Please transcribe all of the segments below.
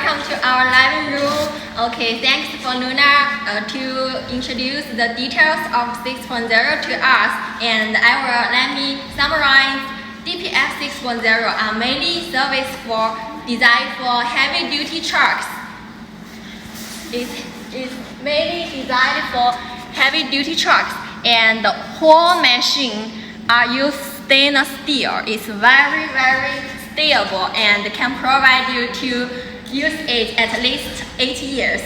welcome to our living room. Okay, thanks for Luna to introduce the details of 6.0 to us, and let me summarize. DPF 6.0 are mainly service designed for heavy-duty trucks. It is mainly designed for heavy-duty trucks, and the whole machine are used stainless steel. It's very stable and can provide you to use it at least 8 years.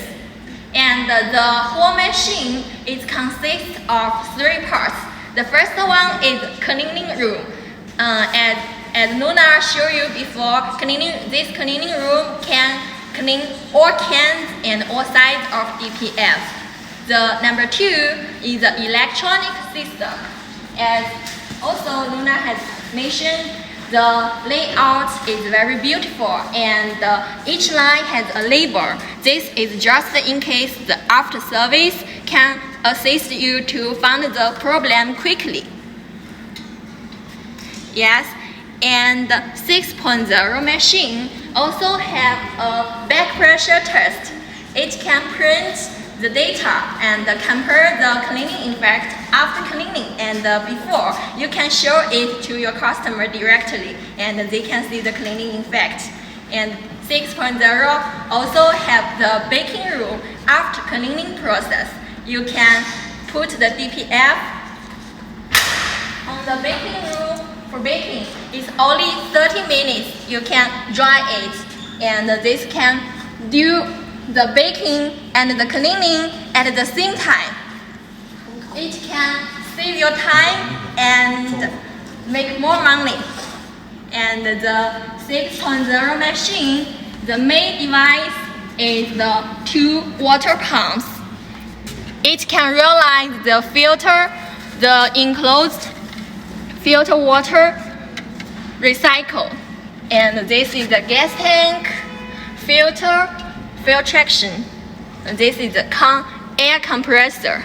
And the whole machine consists of 3 parts. The first one is cleaning room. As Luna showed you before, this cleaning room can clean all cans and all sides of DPF. The number 2 is the electronic system. As also Luna has mentioned, the layout is very beautiful, and each line has a label. This is just in case the after service can assist you to find the problem quickly. Yes, and 6.0 machine also have a back pressure test. It can print the data and compare the cleaning effect after cleaning and before. You can show it to your customer directly, and they can see the cleaning effect. And 6.0 also have the baking room after cleaning process. You can put the DPF on the baking room. For baking, it's only 30 minutes. You can dry it, and this can do the baking and the cleaning at the same time. It can save your time and make more money. And the 6.0 machine, the main device is the 2 water pumps. It can realize the filter, the enclosed filter water recycle. And this is the gas tank, filtration. This is the air compressor.